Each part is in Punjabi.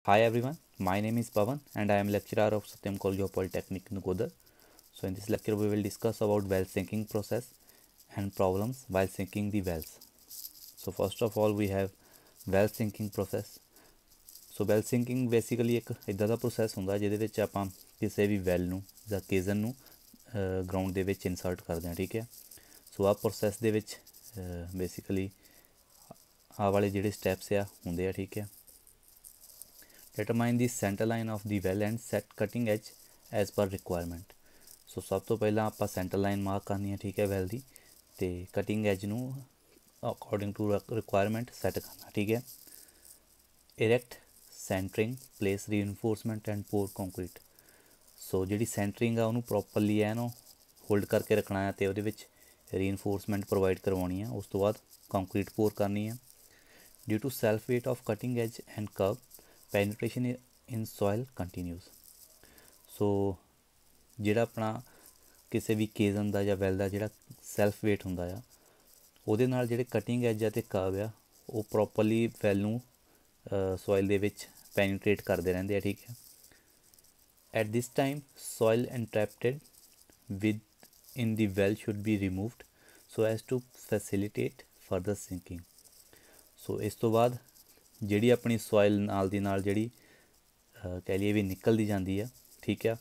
Hi everyone, my name is Pavan and I am lecturer of Satyam College of Polytechnic Nakoda. So in this lecture we will discuss about well sinking process and problems while sinking the wells. So first of all we have well sinking process. So well sinking basically ਇੱਕ ਇੱਦਾਂ ਦਾ ਪ੍ਰੋਸੈਸ ਹੁੰਦਾ ਜਿਹਦੇ ਵਿੱਚ ਆਪਾਂ ਕਿਸੇ ਵੀ ਵੈਲ ਨੂੰ ਜਾਂ ਕੇਜ਼ਨ ਨੂੰ ਗਰਾਊਂਡ ਦੇ ਵਿੱਚ ਇਨਸਰਟ ਕਰਦੇ ਹਾਂ। ਠੀਕ ਹੈ, ਸੋ ਆਹ ਪ੍ਰੋਸੈਸ ਦੇ ਵਿੱਚ ਬੇਸਿਕਲੀ ਆਹ ਵਾਲੇ ਜਿਹੜੇ ਸਟੈਪਸ ਆ ਹੁੰਦੇ ਆ। ਠੀਕ ਹੈ, determine the center line of the well and set cutting edge as per requirement। ਸੋ ਸਭ ਤੋਂ ਪਹਿਲਾਂ ਆਪਾਂ ਸੈਂਟਰ ਲਾਈਨ ਮਾਰਕ ਕਰਨੀ ਹੈ। ਠੀਕ ਹੈ, ਵੈਲ ਦੀ, ਅਤੇ ਕਟਿੰਗ ਐਜ ਨੂੰ ਅਕੋਰਡਿੰਗ ਟੂ ਰਿਕੁਆਇਰਮੈਂਟ ਸੈੱਟ ਕਰਨਾ। ਠੀਕ ਹੈ, erect centring place reinforcement and pour concrete. So ਜਿਹੜੀ ਸੈਂਟਰਿੰਗ ਆ ਉਹਨੂੰ ਪ੍ਰੋਪਰਲੀ ਐਨ ਹੋਲਡ ਕਰਕੇ ਰੱਖਣਾ ਹੈ ਅਤੇ ਉਹਦੇ ਵਿੱਚ ਰੀਇਨਫੋਰਸਮੈਂਟ ਪ੍ਰੋਵਾਈਡ ਕਰਵਾਉਣੀ ਆ। ਉਸ ਤੋਂ ਬਾਅਦ ਕੰਕਰੀਟ ਪੋਰ ਕਰਨੀ ਆ। Due to self weight of cutting edge and curb penetration in soil continues. So ਜਿਹੜਾ ਆਪਣਾ ਕਿਸੇ ਵੀ ਕੇਜ਼ਨ ਦਾ ਜਾਂ ਵੈਲ ਦਾ ਜਿਹੜਾ ਸੈਲਫ ਵੇਟ ਹੁੰਦਾ ਆ ਉਹਦੇ ਨਾਲ ਜਿਹੜੇ ਕਟਿੰਗ ਐਜ ਆ ਅਤੇ ਕਰਵ ਆ ਉਹ ਪ੍ਰੋਪਰਲੀ ਵੈਲ ਨੂੰ ਸੋਇਲ ਦੇ ਵਿੱਚ ਪੈਨੀਟ੍ਰੇਟ ਕਰਦੇ ਰਹਿੰਦੇ ਆ। ਠੀਕ ਹੈ, at this time soil interrupted within the well should be removed so as to facilitate further sinking. So ਇਸ ਤੋਂ ਬਾਅਦ ਜਿਹੜੀ ਆਪਣੀ ਸੋਇਲ ਨਾਲ ਦੀ ਨਾਲ ਜਿਹੜੀ ਕਹਿ ਲਈਏ ਵੀ ਨਿਕਲਦੀ ਜਾਂਦੀ ਆ, ਠੀਕ ਆ,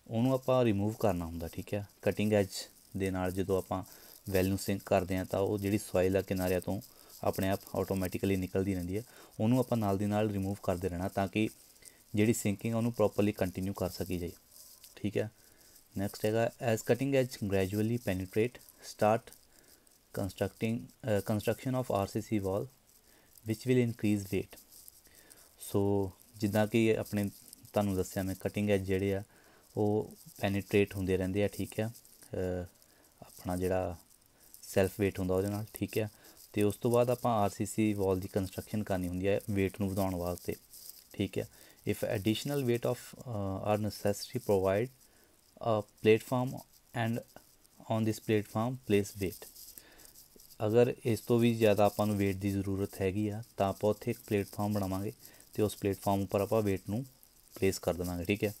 ਉਹਨੂੰ ਆਪਾਂ ਰਿਮੂਵ ਕਰਨਾ ਹੁੰਦਾ। ਠੀਕ ਆ, ਕਟਿੰਗ ਐਜ ਦੇ ਨਾਲ ਜਦੋਂ ਆਪਾਂ ਵੈਲ ਨੂੰ ਸਿੰਕ ਕਰਦੇ ਹਾਂ ਤਾਂ ਉਹ ਜਿਹੜੀ ਸੋਇਲ ਆ ਕਿਨਾਰਿਆਂ ਤੋਂ ਆਪਣੇ ਆਪ ਆਟੋਮੈਟਿਕਲੀ ਨਿਕਲਦੀ ਰਹਿੰਦੀ ਹੈ। ਉਹਨੂੰ ਆਪਾਂ ਨਾਲ ਦੀ ਨਾਲ ਰਿਮੂਵ ਕਰਦੇ ਰਹਿਣਾ ਤਾਂ ਕਿ ਜਿਹੜੀ ਸਿੰਕਿੰਗ ਆ ਉਹਨੂੰ ਪ੍ਰੋਪਰਲੀ ਕੰਟੀਨਿਊ ਕਰ ਸਕੀ ਜਾਏ। ਠੀਕ ਹੈ, ਨੈਕਸਟ ਹੈਗਾ as cutting edge gradually penetrate start construction of RCC wall which will increase weight. So ਜਿੱਦਾਂ ਕਿ ਆਪਣੇ ਤੁਹਾਨੂੰ ਦੱਸਿਆ ਮੈਂ ਕਟਿੰਗ ਐਜ ਜਿਹੜੇ ਆ ਉਹ ਪੈਨੀਟ੍ਰੇਟ ਹੁੰਦੇ ਰਹਿੰਦੇ ਆ। ਠੀਕ ਆ, ਆਪਣਾ ਜਿਹੜਾ ਸੈਲਫ ਵੇਟ ਹੁੰਦਾ ਉਹਦੇ ਨਾਲ। ਠੀਕ ਆ, ਅਤੇ ਉਸ ਤੋਂ ਬਾਅਦ ਆਪਾਂ RCC ਵਾਲ ਦੀ ਕੰਸਟਰਕਸ਼ਨ ਕਰਨੀ ਹੁੰਦੀ ਹੈ ਵੇਟ ਨੂੰ ਵਧਾਉਣ ਵਾਸਤੇ। ਠੀਕ ਹੈ, if additional weight of are necessary provide platform and on this platform place weight. ਅਗਰ ਇਸ ਤੋਂ ਵੀ ਜ਼ਿਆਦਾ ਆਪਾਂ ਨੂੰ ਵੇਟ ਦੀ ਜ਼ਰੂਰਤ ਹੈਗੀ ਆ ਤਾਂ ਆਪਾਂ ਉੱਥੇ ਇੱਕ ਪਲੇਟਫਾਰਮ ਬਣਾਵਾਂਗੇ ਅਤੇ ਉਸ ਪਲੇਟਫਾਰਮ ਉੱਪਰ ਆਪਾਂ ਵੇਟ ਨੂੰ ਪਲੇਸ ਕਰ ਦੇਵਾਂਗੇ। ਠੀਕ ਹੈ,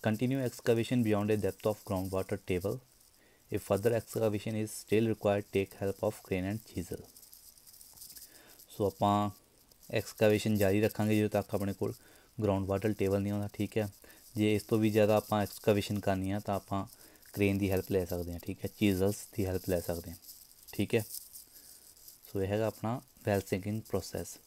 continue excavation beyond a depth of ground water table. If further excavation is still required take help of crane and chisel. So ਆਪਾਂ ਐਕਸਕੇਵੇਸ਼ਨ ਜਾਰੀ ਰੱਖਾਂਗੇ ਜਦੋਂ ਤੱਕ ਆਪਣੇ ਕੋਲ ਗਰਾਊਂਡ ਵਾਟਰ ਟੇਬਲ ਨਹੀਂ ਆਉਂਦਾ। ਠੀਕ ਹੈ, ਜੇ ਇਸ ਤੋਂ ਵੀ ਜ਼ਿਆਦਾ ਆਪਾਂ ਐਕਸਕੇਵੇਸ਼ਨ ਕਰਨੀ ਆ ਤਾਂ ਆਪਾਂ ਕ੍ਰੇਨ ਦੀ ਹੈਲਪ ਲੈ ਸਕਦੇ ਹਾਂ। ਠੀਕ ਹੈ, ਚੀਜ਼ਲਸ ਦੀ ਹੈਲਪ ਲੈ ਸਕਦੇ ਹਾਂ। ਠੀਕ ਹੈ, ਸੋ ਇਹ ਹੈਗਾ ਆਪਣਾ ਵੈਲ ਸਿੰਕਿੰਗ ਪ੍ਰੋਸੈਸ।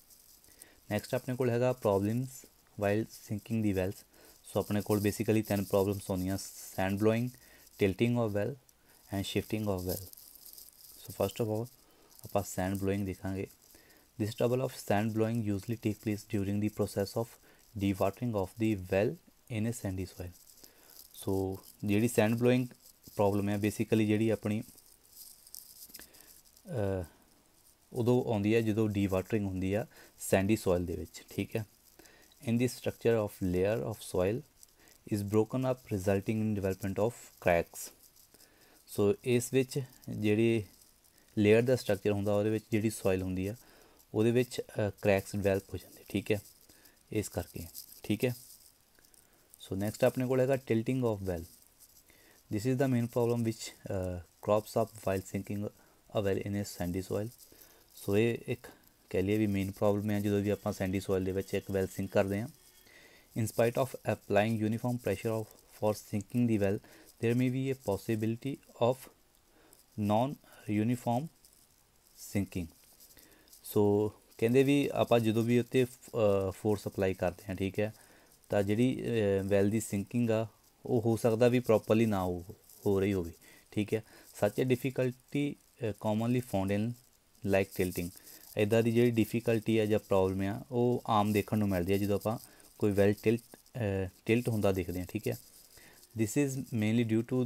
ਨੈਕਸਟ ਆਪਣੇ ਕੋਲ ਹੈਗਾ problems while sinking the wells. So ਆਪਣੇ ਕੋਲ ਬੇਸਿਕਲੀ 3 ਪ੍ਰੋਬਲਮਸ ਆਉਂਦੀਆਂ: sand blowing, tilting of well and shifting of well. So first of all ਆਪਾਂ ਸੈਂਡ ਬਲੋਇੰਗ ਦੇਖਾਂਗੇ। This trouble of sand blowing usually take place during the process of dewatering of the well in a sandy soil. So ਜਿਹੜੀ ਸੈਂਡ ਬਲੋਇੰਗ ਪ੍ਰੋਬਲਮ ਹੈ ਬੇਸਿਕਲੀ ਜਿਹੜੀ ਆਪਣੀ ਉਦੋਂ ਆਉਂਦੀ ਹੈ ਜਦੋਂ ਡੀ ਵਾਟਰਿੰਗ ਹੁੰਦੀ ਆ ਸੈਂਡੀ ਸੋਇਲ ਦੇ ਵਿੱਚ। ਠੀਕ ਹੈ, in the structure of layer of soil is broken up resulting in development of cracks. So ਇਸ ਵਿੱਚ ਜਿਹੜੀ ਲੇਅਰ ਦਾ ਸਟਰਕਚਰ ਹੁੰਦਾ ਉਹਦੇ ਵਿੱਚ ਜਿਹੜੀ ਸੋਇਲ ਹੁੰਦੀ ਆ ਉਹਦੇ ਵਿੱਚ ਕਰੈਕਸ ਡਿਵੈਲਪ ਹੋ ਜਾਂਦੇ। ਠੀਕ ਹੈ, ਇਸ ਕਰਕੇ। ਠੀਕ ਹੈ, ਸੋ ਨੈਕਸਟ ਆਪਣੇ ਕੋਲ ਹੈਗਾ tilting of well. This is the main problem which crops up while sinking a well in a sandy soil. So ਇਹ ਇੱਕ ਕਹਿ ਲਈਏ ਵੀ ਮੇਨ ਪ੍ਰੋਬਲਮ ਹੈ ਜਦੋਂ ਵੀ ਆਪਾਂ ਸੈਂਡੀ ਸੋਇਲ ਦੇ ਵਿੱਚ ਇੱਕ ਵੈਲ ਸਿੰਕ ਕਰਦੇ ਹਾਂ। In spite of applying uniform pressure of for sinking the well there may be a possibility of non uniform sinking. So ਕਹਿੰਦੇ ਵੀ ਆਪਾਂ ਜਦੋਂ ਵੀ ਉੱਤੇ ਫੋਰਸ ਅਪਲਾਈ ਕਰਦੇ ਹਾਂ, ਠੀਕ ਹੈ, ਤਾਂ ਜਿਹੜੀ ਵੈਲ ਦੀ ਸਿੰਕਿੰਗ ਆ ਉਹ ਹੋ ਸਕਦਾ ਵੀ ਪ੍ਰੋਪਰਲੀ ਨਾ ਹੋ ਰਹੀ ਹੋਵੇ। ਠੀਕ ਹੈ, such a difficulty commonly found in like tilting. ਇੱਦਾਂ ਦੀ ਜਿਹੜੀ ਡਿਫੀਕਲਟੀ ਆ ਜਾਂ ਪ੍ਰੋਬਲਮ ਆ ਉਹ ਆਮ ਦੇਖਣ ਨੂੰ ਮਿਲਦੀ ਹੈ ਜਦੋਂ ਆਪਾਂ ਕੋਈ ਵੈਲ ਟਿਲਟ ਹੁੰਦਾ ਦੇਖਦੇ ਹਾਂ। ਠੀਕ ਹੈ, this is mainly due to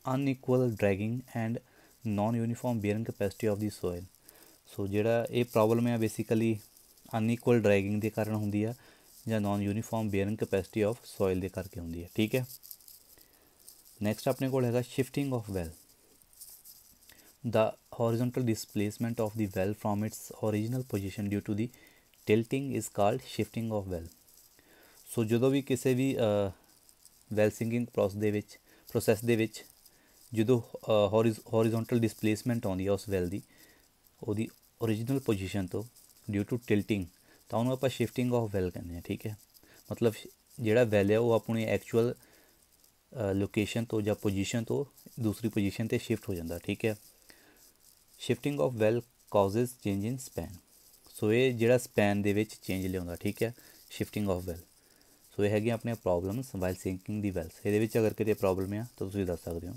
unequal dragging and non uniform bearing capacity of the soil. So ਜਿਹੜਾ ਇਹ ਪ੍ਰੋਬਲਮ ਆ ਬੇਸਿਕਲੀ ਅਨਇਕੁਅਲ ਡਰੈਗਿੰਗ ਦੇ ਕਾਰਨ ਹੁੰਦੀ ਆ ਜਾਂ non uniform bearing capacity of soil ਦੇ ਕਰਕੇ ਹੁੰਦੀ ਹੈ। ਠੀਕ ਹੈ, ਨੈਕਸਟ ਆਪਣੇ ਕੋਲ ਹੈਗਾ shifting of well. The horizontal displacement of the well from its original position due to the tilting is called shifting of well। ਸੋ ਜਦੋਂ ਵੀ ਕਿਸੇ ਵੀ ਵੈਲ ਸਿੰਕਿੰਗ ਪ੍ਰੋਸੈਸ ਦੇ ਵਿੱਚ ਜਦੋਂ ਹੌਰੀਜ਼ੋਂਟਲ ਡਿਸਪਲੇਸਮੈਂਟ ਆਉਂਦੀ ਆ ਉਸ ਵੈਲ ਦੀ ਉਹਦੀ ਓਰੀਜਨਲ ਪੋਜੀਸ਼ਨ ਤੋਂ ਡਿਊ ਟੂ ਟਿਲਟਿੰਗ, ਤਾਂ ਉਹਨੂੰ ਆਪਾਂ ਸ਼ਿਫਟਿੰਗ ਆਫ ਵੈਲ ਕਹਿੰਦੇ ਹਾਂ। ਠੀਕ ਹੈ, ਮਤਲਬ ਜਿਹੜਾ ਵੈਲ ਹੈ ਉਹ ਆਪਣੀ ਐਕਚੁਅਲ ਲੋਕੇਸ਼ਨ ਤੋਂ ਜਾਂ ਪੋਜੀਸ਼ਨ ਤੋਂ ਦੂਸਰੀ ਪੋਜੀਸ਼ਨ 'ਤੇ ਸ਼ਿਫਟ ਹੋ ਜਾਂਦਾ। ਠੀਕ ਹੈ, shifting of well causes change in span. So ਇਹ ਜਿਹੜਾ ਸਪੈਨ ਦੇ ਵਿੱਚ ਚੇਂਜ ਲਿਆਉਂਦਾ। ਠੀਕ ਹੈ, ਸ਼ਿਫਟਿੰਗ ਆਫ ਵੈਲ। ਸੋ ਇਹ ਹੈਗੀਆਂ ਆਪਣੀਆਂ problems while sinking the Wales. ਇਹਦੇ ਵਿੱਚ ਅਗਰ ਕਿਤੇ ਪ੍ਰੋਬਲਮ ਆ ਤਾਂ ਤੁਸੀਂ ਦੱਸ ਸਕਦੇ ਹੋ।